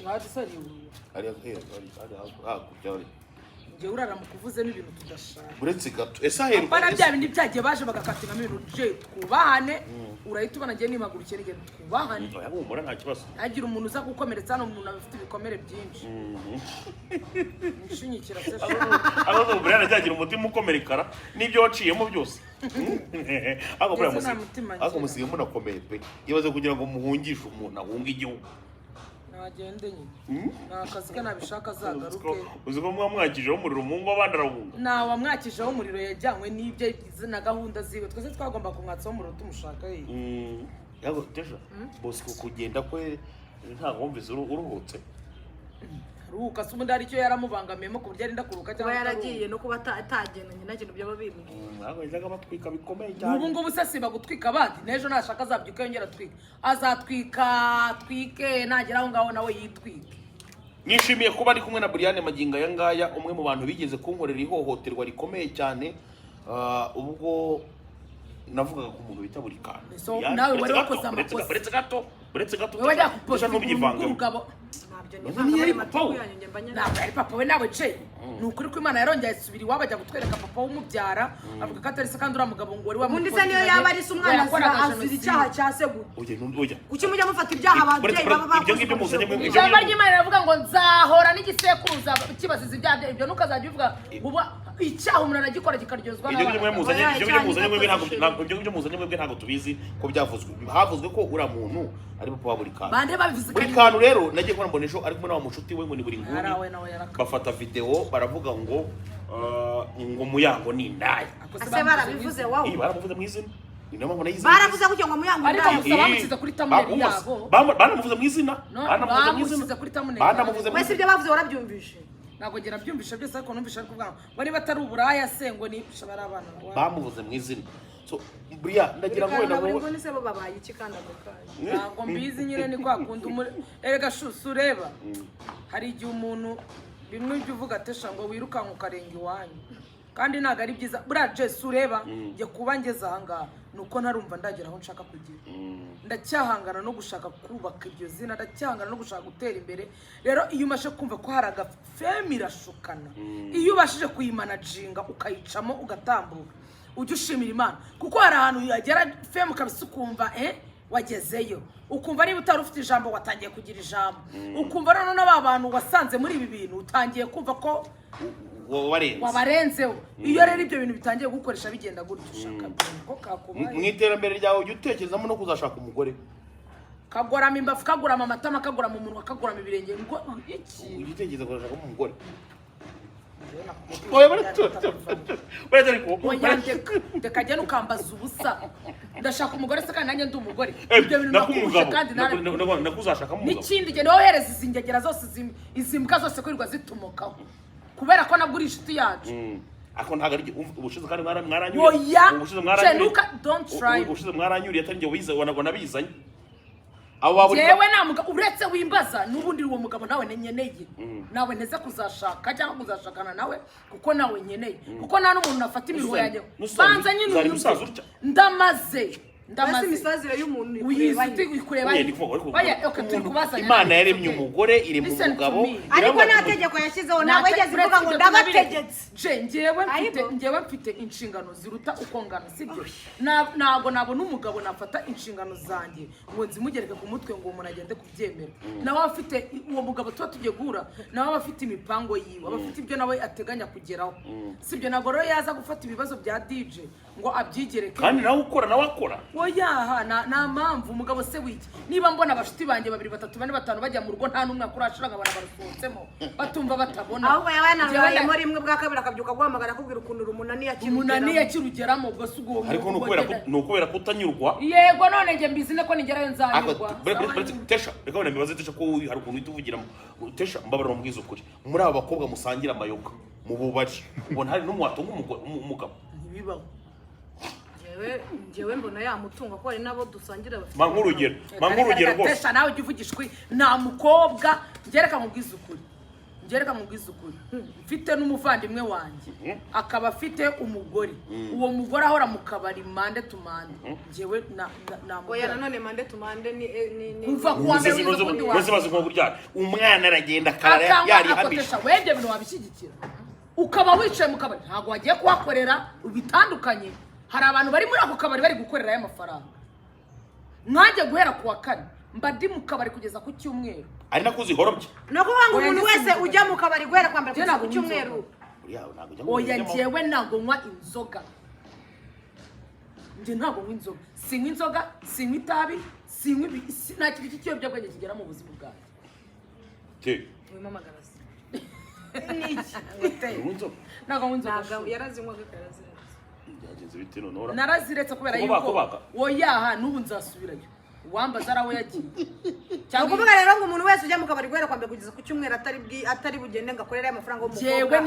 Hadi sari ari kujya nge urara mu kuvuzemo ibintu tudashaka uretse gato esaheru bana bya bindi byagiye baje bagakatinga ibintu je kubahane urahita ubona ngiye nimagurukire nge kubahane yagumura nta kibazo agira umuntu uza gukomeretsa hano umuntu afite ibikomere byinshi nshinyikira se abazo Brianne cyagira umutima ukomerekara nibyo waciyemo byose ako musige munakomeye pe ibaze kugira ngo muhungishe umuntu ahunga igihugu nagende nyine nakazi ke nabishaka zagaruke uziko mwamwakijeho umuriro mu ngo abandi arahunga na wamwakijeho umuriro yajyanywe n'ibyo na gahunda ziwe twese twagomba kumwatsaho umuriro tumushaka ye yago tesha bose kugenda kwe nta ngombize uruhutse ruka subundi ari cyo yaramubangamiyemo ku buryo arinda kuruka cyangwa yaragiye no kuba atagendanye na kintu byaba bimbwiye ntabwo yajaga batwika bikomeye cyane ubu ngubu se siba gutwika abandi n'ejo nashaka azabyuka yongera atwika azatwika twike nagera aho ngaho nawe yitwike nishimiye kuba ari kumwe na Brianne maginga ya ngaya umwe mu bantu bigeze kunkorera ihohoterwa rikomeye cyane ubwo navugaga ku muntu bita buri kantu nawe wari wakoze amakosa uretse gato wajya kuposha n'umugabo ntabwo ari papa we nawe je ni ukuri ko Imana yarongeye asubira iwabo ajya gutwereka papa w'umubyara avuga ko atari se kandi uriya mugabo ngo wari wamundi se niyo yaba ari se umwana azira icyaha cya se gute kuki mujya mufata ibyaha ababyeyi baba bakoze ijambo ry'Imana riravuga ngo nzahora n'igisekuruza kibaziza ibyaha ibyo ntukazajya uvuga ubu icyaha umuntu aragikora kikaryozwa ibyo muzanye mwebwe ntabwo tubizi ko byavuzwe havuzwe ko uriya muntu ari papa wa buri kantu rero nagiye kubona mbonesho ari kumwe n'awa mushuti we ngo ni buri nguni bafata video baravuga ngo muyango ni indaya ase barabivuze wawo baramuvuze mu izina baravuze ko ngo muyango ariko bamusize kuri thumbnail yabo banamuvuze mu izina banamuvuze wese ibyo bavuze warabyumvishe ntabwo ngera byumvisha byose ariko numvisha ari kuvuga bari batari uburaya se ngo ni bari abana bamuvuze mu izina so Brianne ndagira ngo wenda ngo ni se bo babaye iki kandi agokaje ntabwo mbizi nyine ni kwa kundi erega shusu ureba hari igihe umuntu bimwe byo uvuga atesha ngo wirukanka ukarenga iwanyu kandi ntabwo ari byiza buriya Jesse ureba njye kuba ngeze aha ngaha nuko ntarumva ndagera aho nshaka kugira ndacyahangana no gushaka kubaka iryo zina ndacyahangana no gushaka gutera imbere rero iyo umashe kumva ko hari agafemi irashukana iyo ubashije kuyimanaginga ukayicamo ugatambuka ujye ushimira Imana kuko hari ahantu yagera femi ukabisa ukumva wagezeyo ukumva niba utari ufite ijambo watangiye kugira ijambo ukumva none n'aba bantu wasanze muri ibi bintu utangiye kumva ko wabarenzeho iyo rero ibyo bintu bitangiye gukoresha bigenda gutyo ushaka ko kakubaye mu iterambere ryawe ujye utekerezamo no kuzashaka umugore kagorama imbafu kagorama amatama kagorama umunwa kagorama ibirenge ngo iki igitekerezo kuzashaka umugore ndekajya nukambaza ubusa ndashaka umugore se kandi nanjye ndi umugore ibyo bintu nakumuje kandi n'ikindi gihe niwe wohereza izi ngegera zose izi mbwa zose kwirirwa zitumokaho kubera ko nabwo uri inshuti yacu ako ntago ari ubushize kandi mwaranyuriye ubushize mwaranyuriye atari njye wize wanabona bizanye yewe namuga uretse wimbaza nubundi uwo mugabo nawe nyeneye nawe nteze kuzashaka cyangwa kuzashakana nawe kuko nawe nyeneye kuko nta n'umuntu nafata imiruho yanjye banza nyine ndamaze imisazire y'umuntu ikureba Imana yaremye umugore iri mu mugabo ariko nta tegeko yashyizeho ntabwo yigeze ivuga ngo ndabategetse njyewe mfite inshingano ziruta uko ngana sibyo ntabwo nabona umugabo nafata inshingano zanjye ngo nzimugereke ku mutwe ngo umuntu agende kubyemera nawe afite uwo mugabo tuba tugiye guhura nawe aba afite imipango yiwe aba afite ibyo nawe ateganya kugeraho sibyo ntabwo rero yaza gufata ibibazo bya DJ ngo abyigereke kandi nawe ukora nawe akora oyaha nta mpamvu umugabo se wiki niba mbona abashuti banjye 2 3 4 5 bajya mu rugo nta n'umwe akurashiraga abantu barufuntsemo batumva batabona ahubwo yawe muri rimwe bwa kabiri akabyuka guhamagara akubwira ukuntu umunani yakirugeramo ubwo sugo ariko nukubera kutanyurwa yego none nge mbizi ne ko ningerayo nzanyurwa tesha reka wenda mibaze tesha ko hari ukuntu uhita tesha mbabarira mbwiza ukuri muri aba bakobwa musangira amayoga mu bubari ubona hari n'umwatunga umugabo ntibibaho njyewe mbona yamutunga ko hari nabo dusangira bafite nk'urugero rwose tesha nawe ujye uvugishwe nta mukobwa ngereka mubwiza ukuri ngereka mubwiza ukuri mfite n'umuvandimwe wanjye akaba afite umugore uwo mugore ahora mu kabari mande tumande ngewe oya nanone mande tumande ni kuva kuwa mbere n'ubundi wazibaza ngo burya umwana aragenda karara yari habisha webye bintu wabishyigikira ukaba wicaye mu kabari ntago wagiye kuhakorera ubitandukanye hari abantu bari muri ako kabari bari gukorera y'amafaranga mwajye guhera kuwa kane mbadi mu kabari kugeza ku cyumweru ari nakuzi horobye no kubanga umuntu wese ujya mu kabari guhera kwambara kugeza ku cyumweru oya njyewe ntago nywa inzoga njye ntago nywa inzoga sinywa inzoga sinywa itabi sinywa nta kintu cy'ikiyobyabwenge kigera mu buzima bwanjye wimamagara se ntago nywa inzoga yarazinywaga karaziretse byagenze bite none naraziretse kubera yuko oyaha n'ubu nzasubirayo wambaza araho yagiye cyangwa kuvuga rero ngo umuntu wese ujya mu kabari guhera kwambere kugeza ku cyumweru atari bugende ngakorera amafaranga y'umukobwa jewe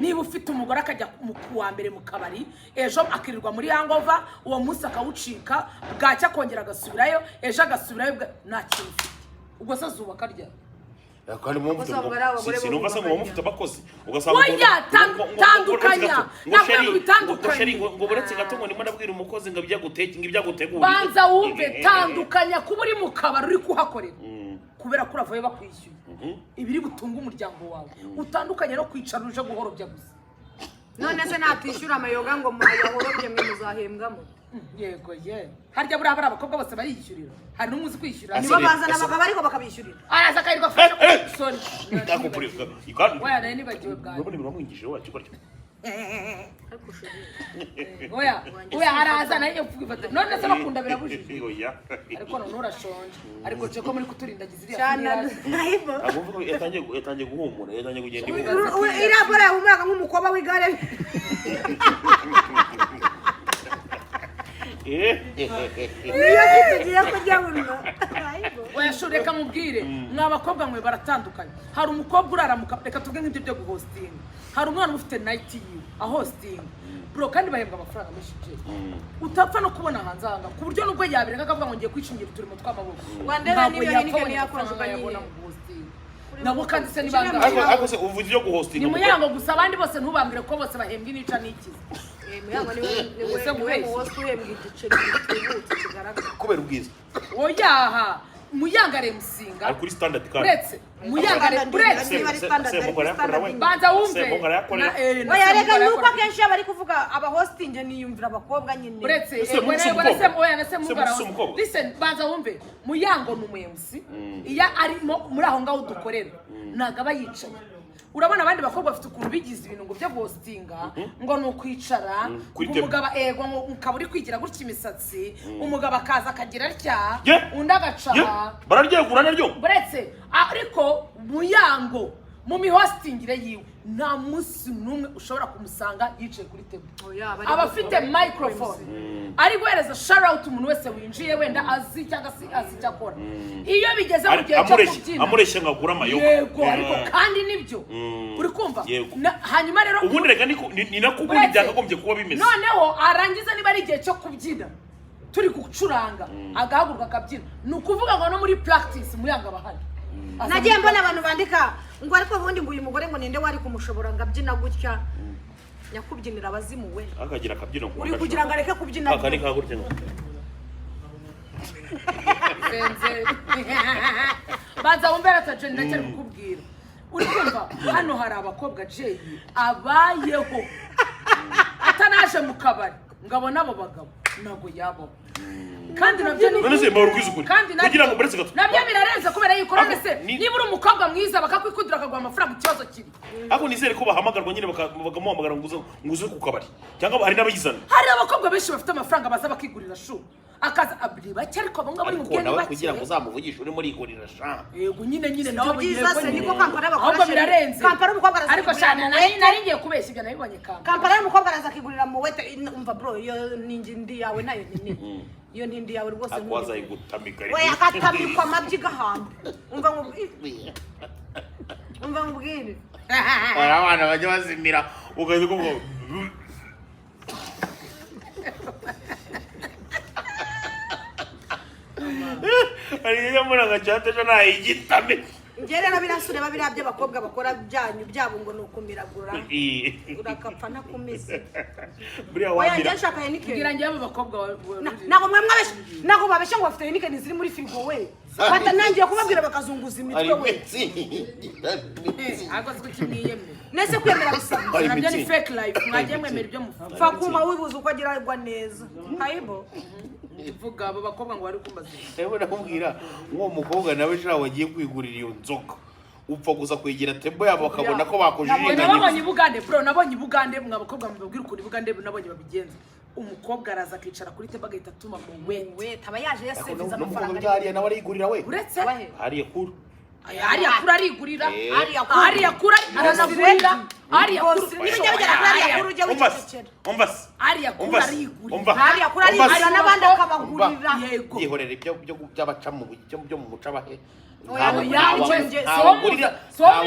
niba ufite umugore akajya kuwa mbere mu kabari ejo akirirwa muri hangover uwo munsi akawucika bwacya akongera agasubirayo ejo agasubirayo nta kintu ufite ubwo se azubaka rya kandi mu sinumva se ngo mufite abakozi oya tandukanya ntabwo bitandukanye ngo buretse gato ngo ndimo ndabwira umukozi ngo ibyagutegura banza wumve tandukanya kuba uri mu kabari uri kuhakorera kubera ko uravuye bakwishyuye ibiri butunga umuryango wawe utandukanye no kwicara uje guhorobya gusa none se natishyura amayoga ngo muyahorobye mwe muzahembwamo yego harya buriya bari abakobwa bose bariyishyurira hari n'umuzi kwishyura nibo bazana abagabo ariko bakabishyurira araza akayirirwa afashe soni oya nayo nibagiwe bwawe ubu nimwamwingije wacu gutyo oya araza nayo kwifata none se bakunda birabujije ariko none urashonje ariko je ko muri kuturindagiza iriya naibo avuga yatangiye guhumura yatangiye kugenda irabora umwaka nk'umukobwa w'igare niyo tugiye kujya buno wayashoreka mubwire mwabakobwa mwe baratandukanye hari umukobwa uraramuka reka tuvuge nk'ibyo byo guhosting hari umwana ufite night you a hosting bro kandi bahembwa amafaranga menshi je utapfa no kubona hanze hanga ku buryo nubwo yabireka akavuga ngo ngiye kwishingira turimo tw'amaboko wandera niyo hinike yakoraga yabona mu hosting nabo kandi se nibanga ariko se uvuze byo guhosting ni muyango gusa abandi bose ntubambire ko bose bahembwa inica n'ikiza muyango ni we wose uhembwa igiceri gitubutse kigaragara kubera ubwiza oyaha muyangare musinga ari kuri standard card uretse muyangare uretse banza wumve oya rega nuko akenshi bari kuvuga aba hosting niyumvira abakobwa nyine uretse oya nase mugara listen banza wumve muyango n'umuyemusi iya arimo muri aho ngaho dukorera nagaba yicaye urabona abandi bakobwa bafite ukuntu bigize ibintu ngo byo hostinga ngo nukwicara umugabo ego mukaba uri kwigira gutya imisatsi umugabo akaza akagira atya undi agacaha bararyegura naryo buretse ariko muyango mu mihostingire yiwe nta munsi n'umwe ushobora kumusanga yicaye kuri table aba afite microphone ari guhereza shout out umuntu wese winjiye wenda azi cyangwa se azi icyo akora iyo bigeze mu gihe cyo kubyina amureshya ngagura amayoga yego ariko kandi nibyo uri kumva hanyuma rero ubundi reka ni nakubura byakagombye kuba bimeze noneho arangiza niba ari igihe cyo kubyina turi gucuranga agahaguruka akabyina ni ukuvuga ngo no muri practice muyanga bahari nagiye mbona abantu bandika ngo ariko ubundi ngo uyu mugore ngo ninde wari kumushobora ngabyina gutya nyakubyinira abazimuwe akagira akabyino uri kugira ngo areke kubyina akani kagurte ngo benze baza umbera atagenda cyane kukubwira uri kumva hano hari abakobwa Jay abayeho atanaje mu kabari ngabona abo bagabo nago yabo kandi nabyo none se mbarugwiza ukuri kugira ngo buretse gato nabyo birarenze kubera yuko none se niba uri umukobwa mwiza bakakwikudira akagwa amafaranga ikibazo kiri ako nizere ko bahamagarwa nyine bakamuhamagara nguze ku kabari cyangwa hari n'abayizana hari abakobwa benshi bafite amafaranga baza bakigurira shu akaza abiri bake ariko abo ngabo ari mu bwenge bake kugira ngo uzamuvugishe uri muri igurira sha yego nyine nawe byiza se niko kampara bakora ahubwo birarenze kampara umukobwa araza ariko cyane nari ngiye kubeshya ibyo nabibonye kampara y'umukobwa araza kigurira mu wete umva bro iyo ndi yawe nayo nini iyo ntindi yawe rwose akwaza igutamika we akatamikwa amabyi gahamba umva ngubwire abana bajya bazimira ugaze ko ari yo muri agacyateje nta igitame Ngere na birasure babirabye abakobwa bakora byanyu byabo ngo nukumiragura. Urakapfa nakumize. Buriya wamira. Nshaka Heineken. Ngira ngiye abakobwa Nako mwe mwabeshe. Nako babeshe ngo bafite Heineken ziri muri firigo we. Bata nangiye kubabwira bakazunguza imitwe we. Ako sikimiyeme. Nese kwemera bisaba. Nabyo ni fake life. Mwagiye mwemera ibyo mufa. Fa kuma wibuza uko agira igwa neza. Hayibo. Ivuga abo bakobwa ngo bari kumbaza. Ewe nakubwira nko mukobwa nawe sha wagiye kwigurira iyo nzoka. Upfa gusa kwegera tembo yabo bakabona ko bakojije. Nabonye Bugande bro, nabonye Bugande mwabakobwa mbabwira ukuri Bugande nabonye babigenza. Umukobwa araza akicara kuri tembo agahita atuma mu we taba yaje yaseviza amafaranga. N'umukobwa byariya nawe arigurira we. Uretse hariya kuru. Hariya kura arigurira. Hariya kura aranagurira. Hariya kura nibyo bigera hariya kuru ujye wicecekera. Umbas. Hariya kura arigurira. Hariya kura arigurira nabandi akabagurira. Yego. Yihorera ibyo byabaca mu byo mu mucabahe.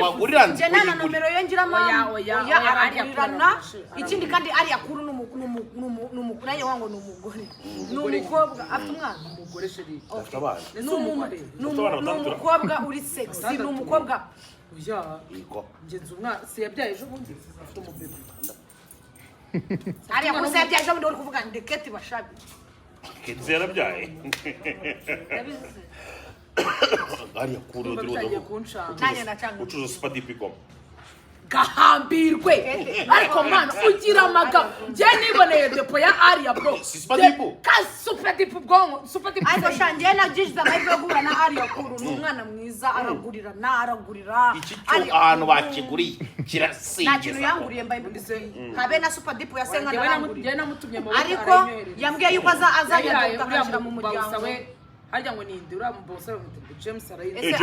Wagurira nje nana nomero yongira mama oya aragurana ikindi kandi ari yakuru n'umukuraye wango n'umugore n'umukobwa afite umwana umugore sheri afite abana n'umukobwa uri sexy n'umukobwa oya ngenzi umwana se yabyaye ejo bundi afite umubebe ari yakuru se yabyaye ejo bundi uri kuvuga ndeketi bashabi Ketse yarabyaye Ari yakuru nanye nacanga ucuza supadipikom gahambirwe ariko mwana ugira amaga je niboneye depo ya Aria bro supadipo supadipo bwongo supadipo ariko shanje na jiza amahirwe gura na Aria kuru n'umwana mwiza aragurira iki cyo ahantu bakiguriye kirasingiza nta kintu yanguriye mbaye mbise habe na supadipo yasenga je namutumye mu ariko yambwiye yuko azajya gukashira mu muryango harya ngo ninde uramubosa James Arayizi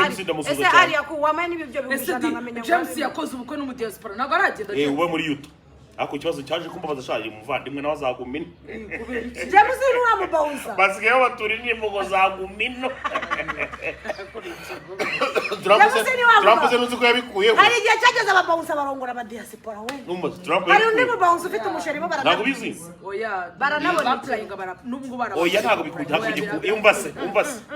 ese ari yakuwamaye n'ibyo bigusana nkamenya James yakoze ubukwe no mu diaspora nago aragenda uwe muri yuto ako kibazo cyaje kumbabaza shaje umuvandimwe nawe azagumina James ni uramubawuza basigaye baturi n'imbogo zagumino Trump nuzi ko yabikuyeho hari igihe cyageze ababawuza barongora aba diaspora we hari undi mubawuza ufite umusheri bo ntagubizi oya baranabona baplayinga nubwo bara oya ntago bikujya umbase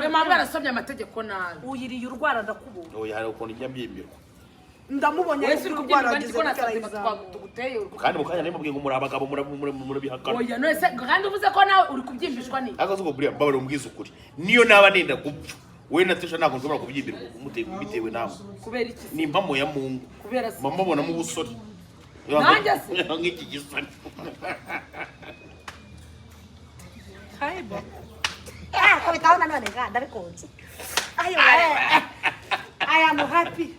we mama yarasomye amategeko nabi uyiriye urwara ndakubura oya hari ukuntu njya mbyimbirwa ndamubonye Yesu kubyarageze tuguteye kandi mukanya nimubwiye ngo muri abagabo murabihakana oya no ese kandi uvuze ko nawe uri kubyimbishwa ni akazuko buriya mbabare umbwiza ukuri niyo naba nenda gupfa we natisha ntago nshobora kubyimbirwa bitewe nawe kubera iki ni impamo ya Mungu kubera mama bona mu busore nanjye se nk'iki gisani haibo ko bitaona none ganda bikonze ayo I am happy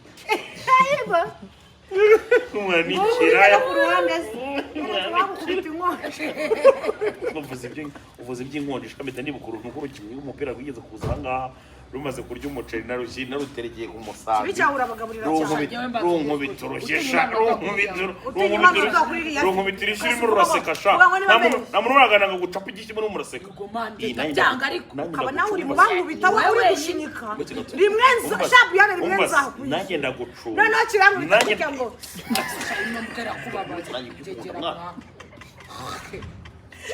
haibo umwani kiraya kuruhande wakubita inkonje uvuze iby'inkonje shikamita nibukuru nkuru kimwe umupira wigeze kuza ngaha rumaze kurya umuceri naruteregeye ku musambi bicyahura abagaburira cyane runkubiturushyesha runkubiturushyira urimo ruraseka sha nta muntu uragana ngo gucapa igiki muri muraseka byanga ariko ukaba nawe uri mu bantu bitawe uri gushinyika rimwe shabu yane rimwe nzakuye nanjye ndagucura noneho kiramwita kugira ngo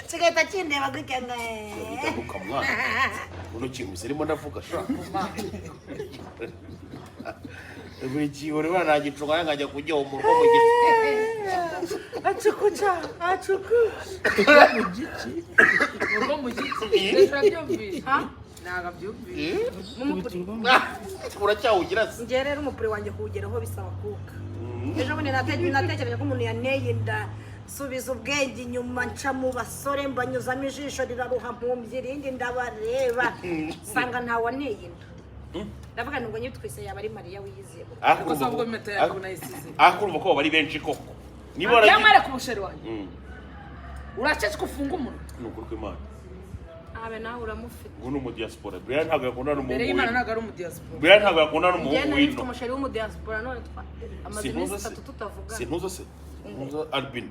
Sigeta kindeba gukanga bitabuka mwana uno kintu zirimo ndavuga sha buri kiyo reba nagicunga ngajya kujya mu rugo mu giti acukuca mu giti urwo mu giti turabyumvise naga byumvise uracyawugira se nge rero umupure wanjye kuwugeraho bisaba kuka ejo bundi natekereje ko umuntu yaneye inda subiza ubwenge inyuma nca mu basore mbanyuzamo ijisho riraruha mpumbye irindi ndabareba sanga ntawe aneye inda ndavuga ngo nyitwise yaba ari Mariya wiyiziye akurumva ko bari benshi koko niba yamare ku busheri wanjye uracece kufunga umuntu nukuri kw'Imana abe nawe uramufite uno mu diaspora Brian ntabwo yakunda n'umuhungu mbere y'Imana ntabwo ari mu diaspora Brian ntabwo yakunda n'umuhungu wino umusheri w'umu diaspora none amaze iminsi 3 tutavuga sintuza se Albin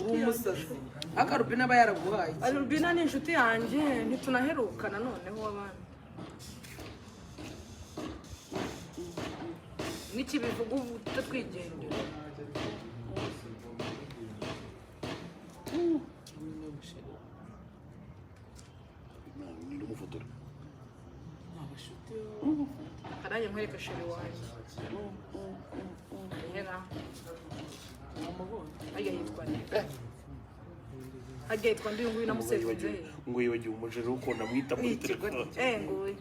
umusazi akarubina aba yaraguhaye Albina ni inshuti yanjye ntitunaherukana noneho w'abandi niki bivuga ubu tutwigendera nanjye nkwereka sheri wanjye hera ajya yitwa ajya yitwa ndi nguyu namusevinze ngo yibagiwe umujeri uko namwita muri telefone nguyu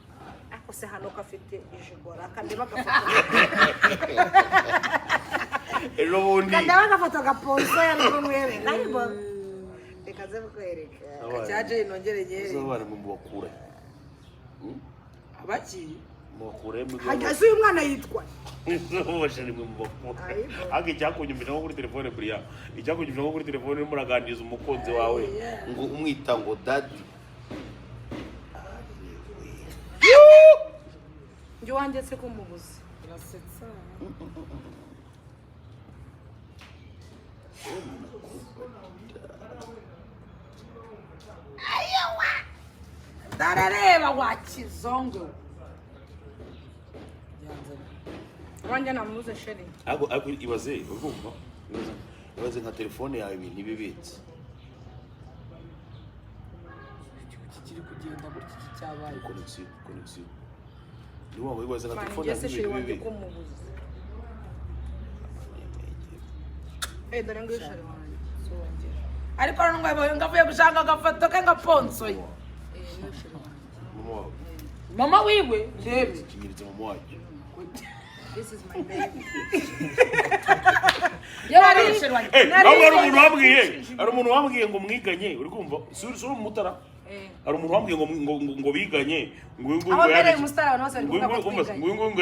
ako se hano kafite ijigora kandi bagafoto ejo bundi kandi bagafoto gaponso yari kumwere nayibo ikaze bukwereka cyaje inongere nyere zobana mu bakura abaki bakure mu hagaze uyu mwana yitwa bashari mu bakura age cyakunyumira nko kuri telefone Brianne icyakunyumira nko kuri telefone muraganiriza umukunzi wawe ngo umwita ngo daddy njye wanjye se kumubuza irasetsa ayawa darareba wakizongo wanjye namubuze sheri ako ibaze urumva ibaze nka telefone yawe ibintu bibitse kiri kugenda gutya cyabaye connection ni wabo ibaze nka telefone yawe ibintu bibitse dore ngo sheri wanjye ariko ngavuye gushaka agafoto ke ngaponsoye mama wiwe ndebe kinyirize mama wacu this is my baby hari umuntu wambwiye ngo mwiganye uri kumva suri umutara hari umuntu wambwiye ngo biganye ngo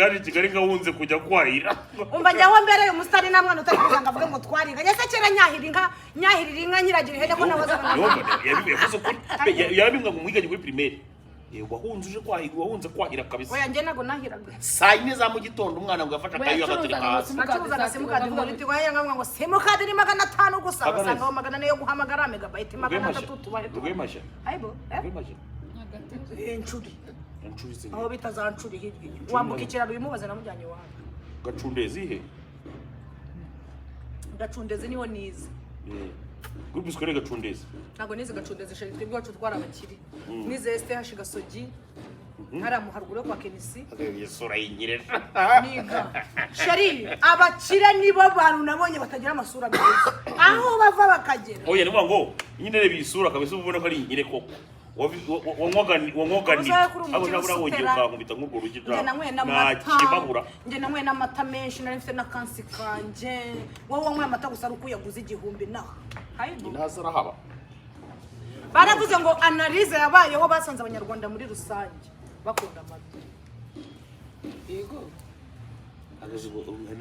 yaje Kigali gahunze kujya kwahira umva njyaho mbere umusitari nta mwana utari kuzanga avuga ngo twariganye se kera nyahirira inka nyiragira ihene ko nabazaga yarabimwa ngo mwiganye kuri primaire wahunze kwahira kabisa oya njye nago nahiraga saa 4 za mu gitondo umwana ngo yafasha akayo agaturika hasi nacuruzaga simukadi muri tigo yanga ngo simukadi ni 500 gusa basanga 400 yo guhamagara megabyte 300 tubahe rwemasha aibo rwemasha enchuri se aho bita za nchuri hirya wambuka ikiraro bimubaze namujyanye wawe gacundezi he gacundezi niho nize Groupe scolaire gacundezi ntago nize gacundezi sheri twebwe wacu twara abakiri nize STH gasogi haramu haruguru kwa Kenisi yesura yinyirera niga sheri abakire nibo bantu nabonye batagira amasura meza aho bava bakagera oya ni ngo nyine reba isura kabisa ubona ko ari inyire koko wamwogani abo nabura wongeye ukankubita nk'urwo rugita nakibabura nje namwe n'amata menshi nari mfite na kansi kanje wowe wanywe amata gusa ruko yaguze 1000 naho hayibo ntazara haba baravuze ngo analyse yabayeho basanze abanyarwanda muri rusange bakunda amata yego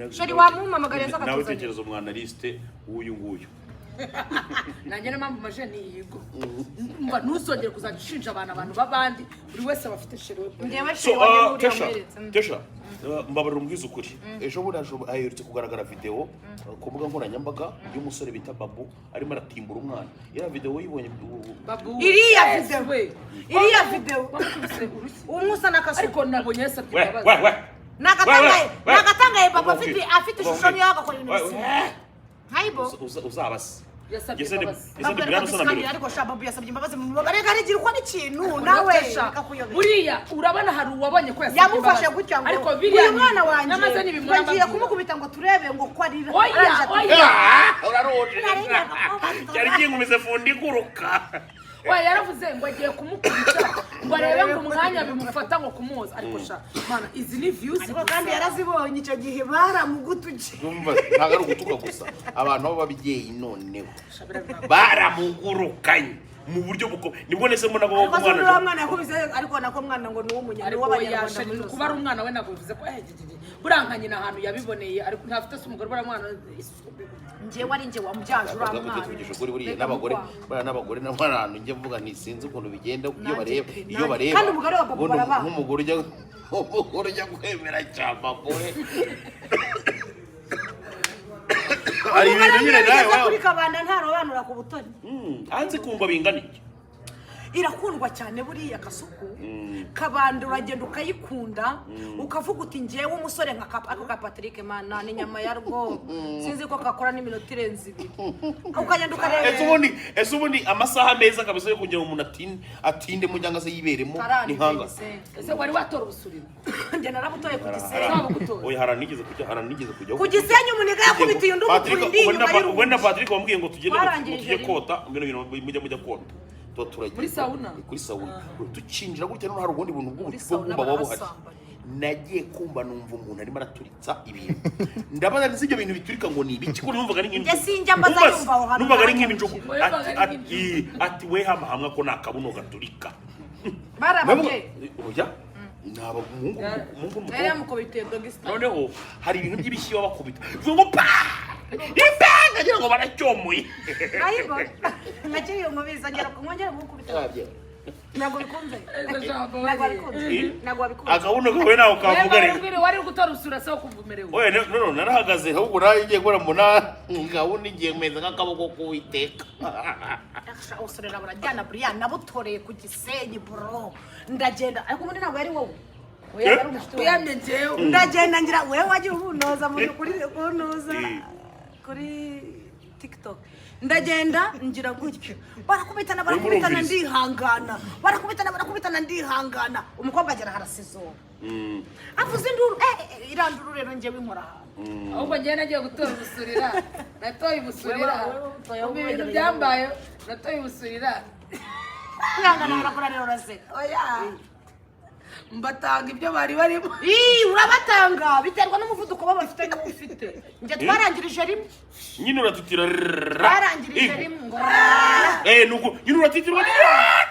sheri wamumamagariye zaka nawe tekerezo umwanaliste uyu nguyu nanjye n'amambu majeni yigo mba nusongere kuzagishinja abantu babandi buri wese abafite sheri we ngewe sheri wanjye uri ameretse tesha mbabarira umbwiza ukuri ejo bundi aherutse kugaragara video ku mbuga nkoranyambaga y'umusore bita Babu arimo aratimbura umwana iriya video yibonye Babu iriya video umusa na Kasuku ariko nabonye yese abyibabaza nagatangaye Babu afite ishusho niyo agakora ibintu bise hayibo uzabase yasabye ariko shababu yasabye imbabazi mu bagarega ari gira uko n'ikintu nawe buriya urabona hari uwabonye ko yamufashe gutya ngo ariko biriya uyu mwana wanjye bagiye kumukubita ngo turebe ngo ko ari uraroje cyari kingumize fundi guruka oya yaravuze ngo agiye kumukubita ngo arebe ngo umwanya bimufata ngo kumuza ariko sha mana izi ni views kandi yarazibonye icyo gihe baramugutuje numva ntago ari ugutuka gusa abantu baba babyeyi noneho baramugurukanye mu buryo buko nibwo nese mbona ko umwana yakubize ariko nako mwana ngo ni uw'umunyana w'abanyarwanda muri kuba ari umwana we nako bivuze ko burankanye nahantu yabiboneye ariko ntafite se umugore bara mwana ngewe ari nge wamubyaje uramwana kuri buriya n'abagore n'abantu nge mvuga ntisinzi ukuntu bigenda iyo bareba kandi umugore wa Babu baraba nk'umugore ujya kwemera cyamba boye ari ibintu nyine nawe kuri kabanda ntarobanura ku butoni hanze kumva bingana iki irakundwa cyane buriya Kasuku kabanda uragenda ukayikunda ukavuga uti ngewe umusore nka ako ka Patrick mana ni nyama ya rwo sinzi ko kakora n'iminota irenze 2 ukagenda ukareba ese ubundi amasaha meza kabisa yo kugira umuntu atinde mu cyangwa se yiberemo ni hanga ese wari watora ubusuriro nge narabutoye ku Gisenyi oya haranigeze kujya ku Gisenyi umuniga yakubitiye undi umukundi wenda Patrick wambwiye ngo tujye kota mujya kota muri sauna tucinjira gutya no hari ubundi buntu bw'ubumba wabuhari nagiye kumva numva umuntu arimo araturitsa ibintu ndabaza nzi ibyo bintu biturika ngo ni ibiki ko numvaga ari nk'injugu sinjya mbaza yumva aho hano numvaga ari nk'injugu ati we hamwe ko nakabuno gaturika barababye oya naba mungu mukubitiye dogista noneho hari ibintu by'ibishyiwa bakubita ngo pa ibanga ngira ngo baracyomuye ayibo nakiriye umubiza ngera kumwongera mukubita ntabwo bikunze ntabwo bikunze akabuno kawe nawe kavuga rero wari gutora usura se kuvumerewe oya no narahagaze ahubwo nawe ngiye gukora mbona ngabundi ngiye meza nk'akaboko k'Uwiteka usorera barajyana Brianne nabutoreye ku Gisenyi bro ndagenda ariko ubundi ntabwo yari wowe uyamye njyewe ndagenda ngira wewe wagiye ubunoza muri kuri TikTok ndagenda ngira gutyo barakubitana ndihangana umukobwa agera harasizo avuze induru iranduru rero njyewe inkora ahubwo njye nagiye gutora ubusurira natoye ubusurira ibintu byambaye natoye ubusurira mwangana barakora rero raseka oya mbatanga ibyo bari barimo urabatanga biterwa n'umuvuduko bafite n'ufite nje twarangirije rimwe nyine uratutira twarangirije rimwe nuko nyine uratutira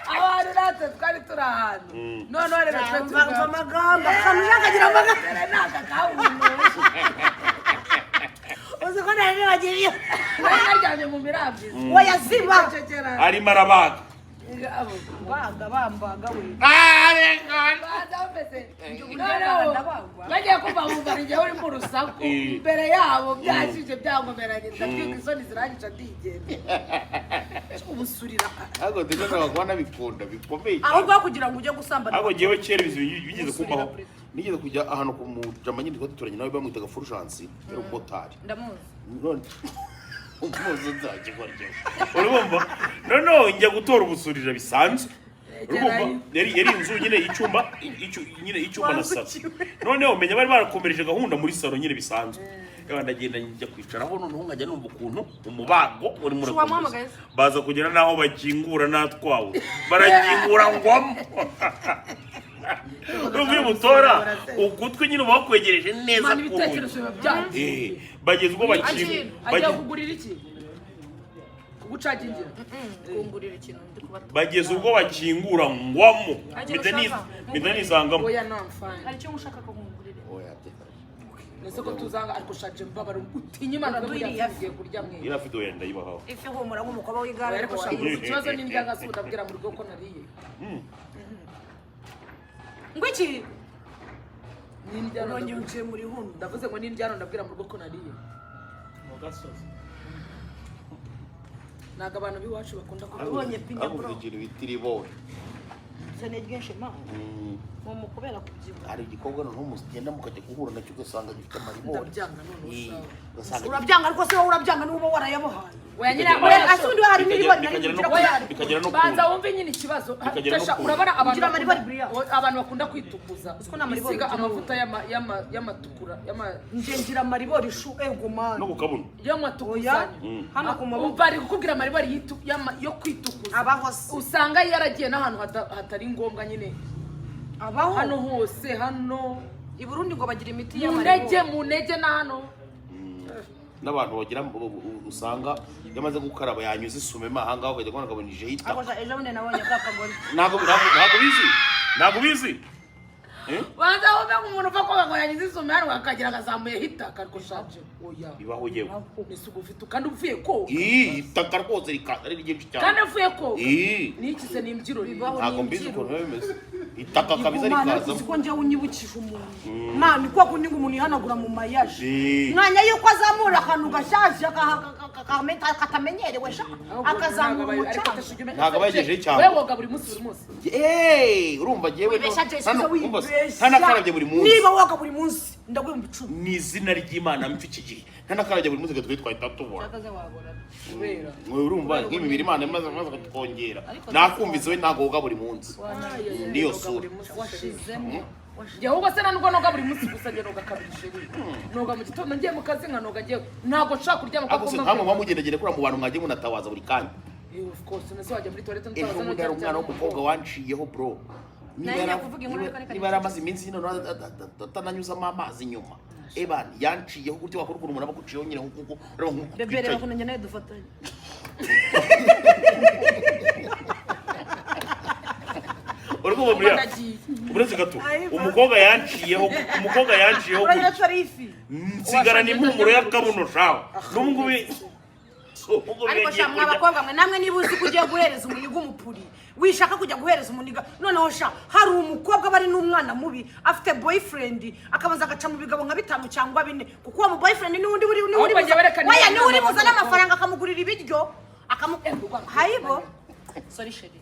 abantu natwe twari turi ahantu noneho rero twumva amagambo akantu yakagira amagambo naka kabuno uzi ko nari bagiriye naryamye mu mirabyo wayaziba arimo arabaga bambaga we bagiye kumva bumva igihe uri mu rusaku imbere yabo byashije byangomeranye ndabyuka isoni zirangica ndigenda ubusurira ahubwo ndetse n'abagwana bikunda bikomeye ahubwo kugira ngo ujye gusambana ahubwo ngewe kera bigeze kumbaho nigeze kujya ahantu ku mujama nyine twaduturanye nawe bamwitaga Fulgence yari umumotari ndamuzi none umuzi nzajye gwaryo urumva noneho njya gutora ubusurira bisanzwe urumva yari inzu nyine icyumba na salo noneho menya bari barakomereje gahunda muri salo nyine bisanzwe ndagenda njya kwicaraho noneho nkajya numva ukuntu umubago uri murakomeza baza kugera naho bakingura natwawe barakingura ngwamo uvuye mutora ugutwi nyine bakwegereje neza bageze ubwo bagiye kugurira iki kugucagingira kungurira ikintu ndi kubata bageze ubwo bakingura ngwamo mpita nisangamo oya no fine hari icyo ushaka ko kungurira oya nese ko tuzanga ariko shaje mbabara utinyimana buriya kurya mwe ira video yenda yibaho ifi humura nk'umukobwa w'igare ariko shaje ikibazo n'indya ngasuda bwira mu rugo ko nariye ngwiki n'indya none uciye muri hundo ndavuze ngo n'indya ndabwira mu rugo ko nariye mu gasozi naga abantu biwacu bakunda kubonye pinya bro ikintu bitiribone zane ryinshi ma mu mukubera kubyibuha hari igikobwa no mugenda mukajya guhura nacyo ugasanga gifite amaribone ndabyanga none urabyanga ariko se wowe urabyanga n'ubo warayabahaye wanyira asundi hari n'ibone bikagera no banza wumve nyine ikibazo urabona abantu bakunda kwitukuza isiga amavuta y'amatukura njengira maribori shu egumana no kukabuno y'amatukuza hano ku maboko bari kukubwira maribori yo kwitukuza abaho usanga yaragiye n'ahantu hatari ngombwa nyine abaho hano hose hano i Burundi ngo bagira imiti y'amaribori mu ntege na hano n'abantu bagira usanga yamaze gukaraba yanyuze isume mahanga ukajya kubona kabonije hita ejo bundi nabonye kakagore ntago bizi banza wumve umuntu uva koga ngo yanyuze isume hano akagira agazamuye hita kariko shaje oya bibaho yewe nisugo ufite kandi uvuye ko itaka rwose rikanda ari ryinshi cyane kandi uvuye ko niki se nimbyiro bibaho ntago mbizi ukuntu bimeze itaka kabisa rikaza ko njye unyibukije umuntu mani kwa kundi ngo umuntu yihanagura mu mayaje mwanya yuko azamura akantu gashaje katamenyerewe sha akazamura umucanga ntago bagejeje cyane wewe woga buri munsi urumva jewe ntanakarabye buri munsi niba woga buri munsi ndagwimba 10 ni izina ry'Imana mfi iki gihe ntanakarabye buri munsi gatwe twahita tubona urumva nk'imibiri Imana imaze tukongera nakumvise we ntago woga buri munsi niyo sura Jehova se nanuko noga buri munsi gusa je noga kabiri sheri noga mu gitondo ngiye mu kazi nka noga je ntago nshaka kuryama kwa komma nkamwe bamugendagere kuri mu bantu mwagiye munatawaza buri kanya of course nese wajya muri toilette ntawaza no cyane umwana w'umukobwa wanciyeho bro niba yaramaze iminsi hino atananyuzamo amazi inyuma ebani yanciyeho gutyo wakora ukuntu umuntu abaguciyeho nyine nkuko bebere bakunanye nayo dufatanye urwo buriya uretse gato umukobwa yanciyeho nsigara ni impumuro y'akabuno shaho n'ubungubi ariko sha mwabakobwa mwe namwe niba uzi kugiye guhereza umuyiga umupuri wishaka kujya guhereza umuniga noneho sha hari umukobwa bari n'umwana mubi afite boyfriend akabanza agaca mu bigabo nka 5 cyangwa 4 kuko uwo mu boyfriend ni wundi uri buza n'amafaranga akamugurira ibiryo hayibo sorry sheri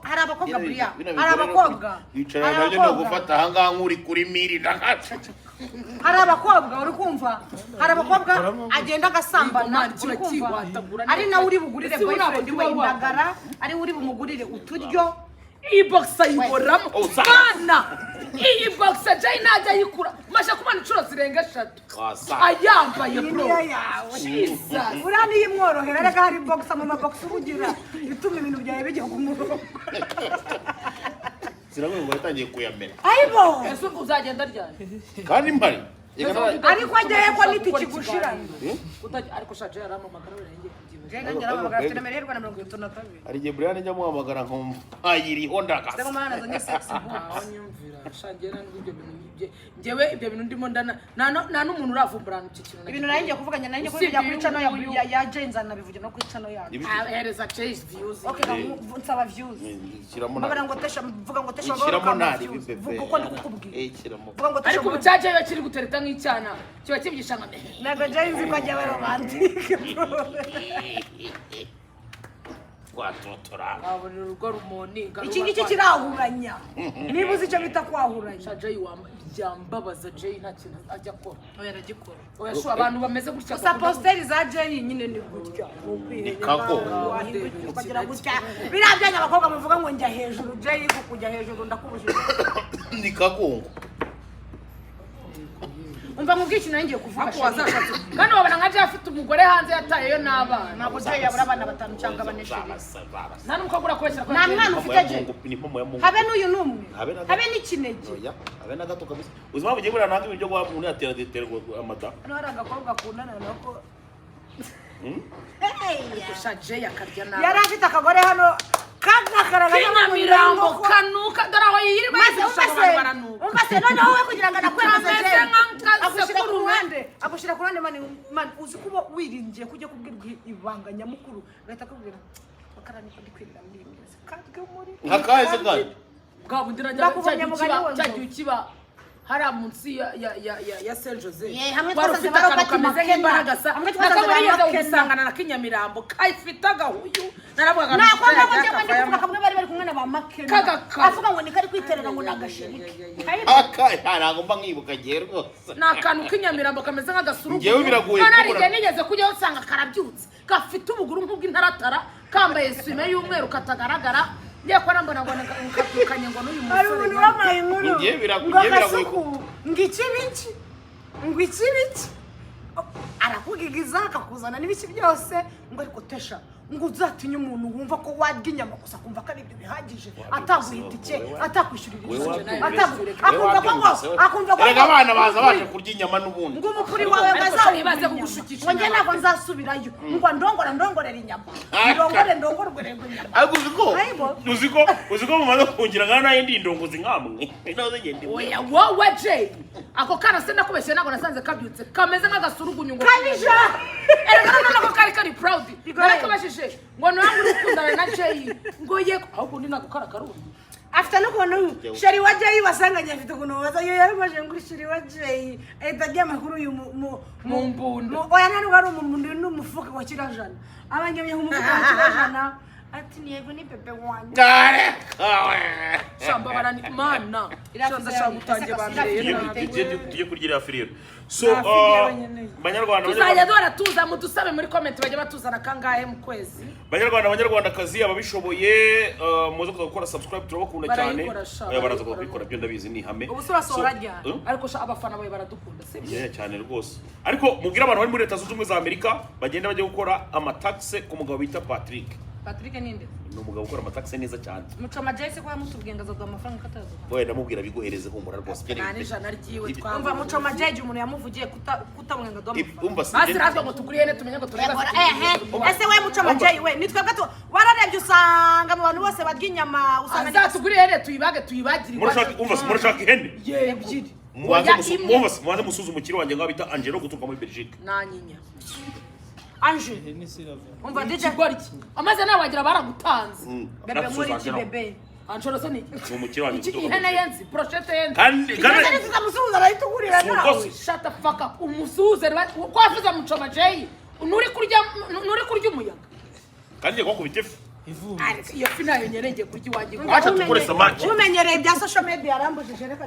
hari abakobwa buriya hari abakobwa bicara nabyo no gufata hanga nkuri kuri miri ndakaca hari abakobwa uri kumva hari abakobwa agenda agasambana uri kumva ari nawe uri bugurire boyfriend we indagara ari uri bumugurire uturyo iyi box ayiboramo bana iyi box ajya inajya yikura masha kumana incuro zirenga 3 ayambaye bro Jesus urani yimworohera rega hari box ama box ubugira bituma ibintu byawe bijya ku murongo sirabwe ngo yatangiye kuyamera ayibo ese uzagenda ryane kandi mbari ariko agiye ko nitikigushira ariko shaje yaramo magara urenge jenga ngera magara tunemererwa na 32 ari Dj Brianne njya muhamagara nko abayirire ndaka sego mana zange sexy nyumvira shangera n'ibyo bintu ngewe ibyo bintu ndimo ndana nta n'umuntu uravumbura n'ikikino ibintu nanjye kuvuganya nanjye ko bijya kuri channel ya Jenza nabivugira no kuri channel yacu ahereza chase views okay nsaba views kiramo babara ngo tesha vuga ngo tesha kiramo nari bibebe vuga ko ndikubwiye kiramo vuga ngo tesha ariko ubucaje yo kiri gutereta nk'icyana kiba kibyisha nka nago Jenza ko ajya romantique watotora abonera urugo rumoni iki ngiki kirahuranya niba uzi icyo bita kwahuranya shaje byambabaza Jay nta kintu ajya akora oya aragikora oya sho abantu bameze gutya gusa posteri za Jay nyine ni gutya kako kugira gutya birabyanya abakobwa muvuga ngo njya hejuru Jay ko kujya hejuru ndakubujije ni kakongo umva mubwici nangiye kuvuga ko wazashatse kandi wabana nka Jay afite umugore hanze yatayeyo n'abana ntabwo Jay yabura abana 5 cyangwa 4 nta n'umukobwa kwesera ko nta mwana ufite Jay habe n'uyu numwe habe n'ikinege oya habe na gato kabisa uzima bugiye burana nanga ibyo gwa umuntu yatera deterwa amada no hari agakobwa kunana nako Jay akarya nabi yari afite akagore hano kagakaraga n'amirambo kanuka daraho yiri maze umbase none wowe kugira ngo anakwemeze agushira ku ruhande man uzi kuba wiringiye kujya kubwirwa ibanga nyamukuru gahita kubwira bakarani ko ndikwirira muri imeze kandi muri nkakaze kandi bwa bundi cyagiye kiba hari munsi ya Saint Jose wari ufite akantu kameze nk'imbaraga sa nakaburiye gusangana na Kinyamirambo kayifite agahuyu naravuga ngo kamwe bari kumwe na ba Makena avuga ngo ni kari kwiterera ngo nagashirike ntago mba nkibuka gihe rwose nakantu Kinyamirambo kameze nk'agasuru ngewe biragoye kubona nigeze kujya usanga karabyutse gafite ubuguru nk'ubw'intaratara kambaye swime y'umweru katagaragara ndiye ko nambona ngo nkatukanye ngo n'uyu musore ari umuntu wamaye inkuru ngiye biragoye ngikibiki arakugigiza akakuzana n'ibiki byose ngo ariko tesha ngo uzatinye umuntu wumva ko warya inyama gusa kumva ko ari ibyo bihagije ataguhita ike atakwishyurira akumva ko erega abana baza baje kurya inyama n'ubundi ngo umukuri wawe bazabibaze kugushukisha ngo njye ntabwo nzasubirayo ngo ndongorera inyama ndongorere inyama ariko uziko mumaze kungira ngana nayo ndi ndongozi nkamwe inoze ngende oya wowe Jay ako kana se nakubeshye ntabwo nasanze kabyutse kameze nk'agasurugunyu ngo kabija erega none ko kari proud narakabashije ngo nangu urukundana na Jay ngo ye ahubwo ndi nagukara karundi afite no kubona sheri wa Jay wasanganye afite kunobaza yo yarimaje ngo sheri wa Jay etajya makuru uyu mu mbundu oya nani wari umuntu n'umufuka wa kirajana abanyemye nk'umufuka wa kirajana ati niego ni pepe wanyu Dare. shamba barani mana iraza shamutange bambere Tujye kurgira afiriro. So banyarwanda tuzajya dora tuza mudusabe muri comment bajya batuzana kangahe mu kwezi. Banyarwanda kazi ababishoboye muze kuza gukora subscribe turabakunda cyane. Baraza kubikora byo ndabizi ni hame. Ubusura sora rya ariko abafana bawe baradukunda sibyo cyane rwose. Ariko mubwira abantu bari muri Leta Zunze Ubumwe za Amerika bagenda bajya gukora amataxe ku mugabo bita Patrick ninde? Ni umugabo ukora amataxe neza cyane. Muco majese kwa mutubwenga zo amafaranga katazo. Boye namubwira biguhereze humura rwose. Nani jana ryiwe twumva muco majeje umuntu yamuvugiye kutamwenga do amafaranga. Basi ratwa ngo tuguri hene tumenye ngo tureba. Ese we muco majeje we nitwe gato wararebye usanga mu bantu bose barya inyama usanga tuguri hene tuyibagire. Murashaka ihene? Ye byiri. Mwaze musuzu umukiro wanjye ngabita Angelo guturuka muri Belgique. Nanyinya. Anje umva DJ Goriki amaze nawagira baragutanze bebe muri iki bebe Anshoro se ni umukiro wanjye iki ihene yenzi prochete yenzi kandi musuhuza arayitugurira nawe shut the fuck up umusuhuze ko afiza mucoma Jay nuri kurya umuyaga kandi ko kubitefu iyo fina yenyerenge kurya wanjye acha tukore samaki umenyereye bya social media arambujije reka